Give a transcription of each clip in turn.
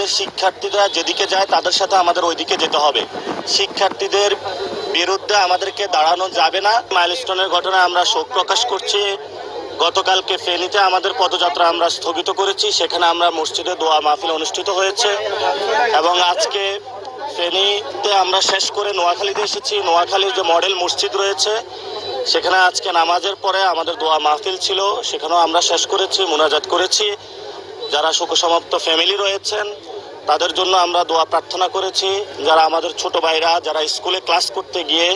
আমাদের শিক্ষার্থীরা যেদিকে যায় তাদের সাথে আমাদের ওইদিকে যেতে হবে। শিক্ষার্থীদের বিরুদ্ধে আমাদেরকে দাঁড়ানো যাবে না। মাইলস্টোনের ঘটনায় আমরা শোক প্রকাশ করছি। গতকালকে ফেনীতে আমাদের পদযাত্রা আমরা স্থগিত করেছি, সেখানে আমরা মসজিদে দোয়া মাহফিল অনুষ্ঠিত হয়েছে এবং আজকে ফেনীতে আমরা শেষ করে নোয়াখালীতে এসেছি। নোয়াখালীর যে মডেল মসজিদ রয়েছে সেখানে আজকে নামাজের পরে আমাদের দোয়া মাহফিল ছিল, সেখানেও আমরা শেষ করেছি, মুনাজাত করেছি। যারা শোকসমাপ্ত ফ্যামিলি রয়েছেন তাদের জন্য আমরা দোয়া প্রার্থনা করেছি। যারা আমাদের ছোট ভাইরা যারা স্কুলে ক্লাস করতে গিয়ে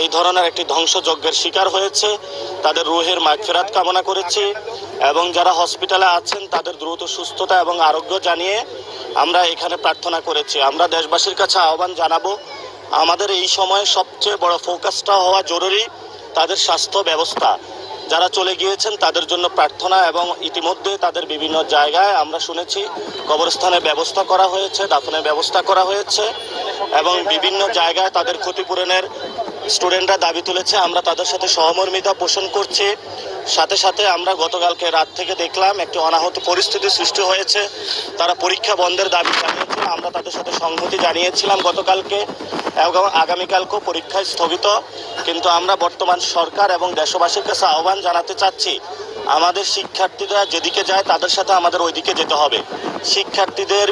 এই ধরনের একটি ধ্বংসযজ্ঞের শিকার হয়েছে তাদের রুহের মাগফিরাত কামনা করেছি এবং যারা হসপিটালে আছেন তাদের দ্রুত সুস্থতা এবং আরোগ্য জানিয়ে আমরা এখানে প্রার্থনা করেছি। আমরা দেশবাসীর কাছে আহ্বান জানাবো, আমাদের এই সময়ে সবচেয়ে বড় ফোকাসটা হওয়া জরুরি তাদের স্বাস্থ্য ব্যবস্থা। যারা চলে গিয়েছেন তাদের জন্য প্রার্থনা এবং ইতিমধ্যে তাদের বিভিন্ন জায়গায় আমরা শুনেছি কবরস্থানের ব্যবস্থা করা হয়েছে, দাফনের ব্যবস্থা করা হয়েছে এবং বিভিন্ন জায়গায় তাদের ক্ষতিপূরণের স্টুডেন্টরা দাবি তুলেছে। আমরা তাদের সাথে সহমর্মিতা পোষণ করছি। সাথে সাথে আমরা গতকালকে রাত থেকে দেখলাম একটি অনাহত পরিস্থিতি সৃষ্টি হয়েছে, তারা পরীক্ষা বন্ধের দাবি জানিয়েছিল। আমরা তাদের সাথে সংহতি জানিয়েছিলাম গতকালকে এবং আগামীকালকেও পরীক্ষা স্থগিত। কিন্তু আমরা বর্তমান সরকার এবং দেশবাসীর কাছে আহ্বান জানাতে চাচ্ছি, আমাদের শিক্ষার্থীরা যেদিকে যায় তাদের সাথে আমাদের ওইদিকে যেতে হবে। শিক্ষার্থীদের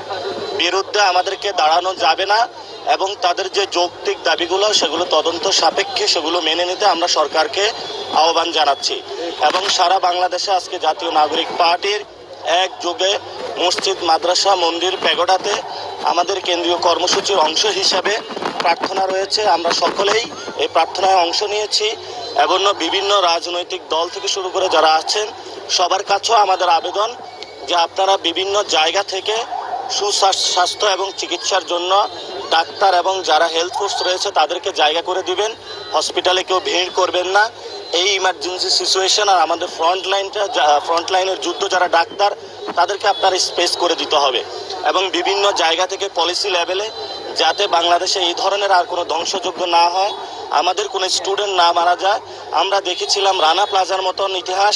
বিরুদ্ধে আমাদেরকে দাঁড়ানো যাবে না এবং তাদের যে যৌক্তিক দাবিগুলো সেগুলো তদন্ত সাপেক্ষে সেগুলো মেনে নিতে আমরা সরকারকে আহ্বান জানাচ্ছি। এবং সারা বাংলাদেশে আজকে জাতীয় নাগরিক পার্টির একযোগে মসজিদ, মাদ্রাসা, মন্দির, প্যাগোডাতে আমাদের কেন্দ্রীয় কর্মসূচির অংশ হিসাবে প্রার্থনা রয়েছে। আমরা সকলেই এই প্রার্থনায় অংশ নিয়েছি এবং বিভিন্ন রাজনৈতিক দল থেকে শুরু করে যারা আছেন সবার কাছেও আমাদের আবেদন যে আপনারা বিভিন্ন জায়গা থেকে সুস্বাস্থ্য এবং চিকিৎসার জন্য ডাক্তার এবং যারা হেলথ ফোর্স রয়েছে তাদেরকে জায়গা করে দিবেন। হসপিটালে কেউ ভিড় করবেন না। এই ইমার্জেন্সি সিচুয়েশন আর আমাদের ফ্রন্ট লাইনের যুদ্ধ যারা ডাক্তার তাদেরকে আপনার স্পেস করে দিতে হবে এবং বিভিন্ন জায়গা থেকে পলিসি লেভেলে যাতে বাংলাদেশে এই ধরনের আর কোনো ধ্বংসযজ্ঞ না হয়, আমাদের কোনো স্টুডেন্ট না মারা যায়। আমরা দেখেছিলাম রানা প্লাজার মতন ইতিহাস,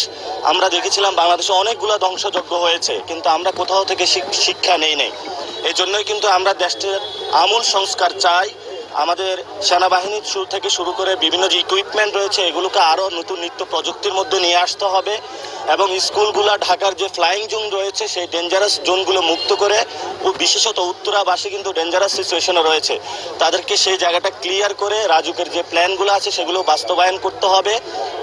আমরা দেখেছিলাম বাংলাদেশে অনেকগুলো ধ্বংসযজ্ঞ হয়েছে কিন্তু আমরা কোথাও থেকে শিক্ষা নেই। এই জন্যই কিন্তু আমরা দেশটির আমূল সংস্কার চাই। আমাদের সেনাবাহিনী থেকে শুরু করে বিভিন্ন যে ইকুইপমেন্ট রয়েছে এগুলোকে আরও নতুন নিত্য প্রযুক্তির মধ্যে নিয়ে আসতে হবে এবং স্কুলগুলো ঢাকার যে ফ্লাইং জোন রয়েছে সেই ডেঞ্জারাস জোনগুলো মুক্ত করে, ও বিশেষত উত্তরাবাসী কিন্তু ডেঞ্জারাস সিচুয়েশনে রয়েছে, তাদেরকে সেই জায়গাটা ক্লিয়ার করে রাজুকের যে প্ল্যানগুলো আছে সেগুলো বাস্তবায়ন করতে হবে।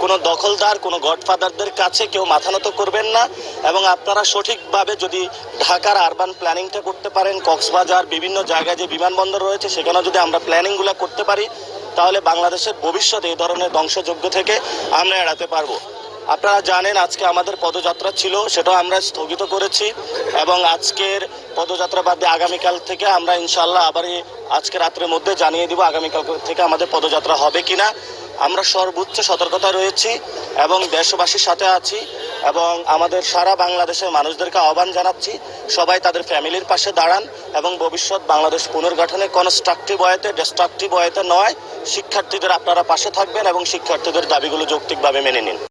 কোনো দখলদার, কোনো গডফাদারদের কাছে কেউ মাথা নত করবেন না এবং আপনারা সঠিকভাবে যদি ঢাকার আরবান প্ল্যানিংটা করতে পারেন, কক্সবাজার বিভিন্ন জায়গায় যে বিমানবন্দর রয়েছে সেখানে যদি আমরা প্ল্যানিংগুলো করতে পারি তাহলে বাংলাদেশের ভবিষ্যতে এই ধরনের ধ্বংসযজ্ঞ থেকে আমরা এড়াতে পারবো। আপনারা জানেন আজকে আমাদের পদযাত্রা ছিল, সেটাও আমরা স্থগিত করেছি এবং আজকের পদযাত্রা বাদে আগামীকাল থেকে আমরা ইনশাল্লাহ আবার আজকে রাত্রের মধ্যে জানিয়ে দিব আগামীকাল থেকে আমাদের পদযাত্রা হবে কিনা। আমরা সর্বোচ্চ সতর্কতায় রয়েছি এবং দেশবাসীর সাথে আছি এবং আমাদের সারা বাংলাদেশের মানুষদেরকে আহ্বান জানাচ্ছি সবাই তাদের ফ্যামিলির পাশে দাঁড়ান এবং ভবিষ্যৎ বাংলাদেশ পুনর্গঠনে কনস্ট্রাকটিভ ওয়েতে, ডিস্ট্রাকটিভ ওয়েতে নয়, শিক্ষার্থীদের আপনারা পাশে থাকবেন এবং শিক্ষার্থীদের দাবিগুলো যৌক্তিকভাবে মেনে নিন।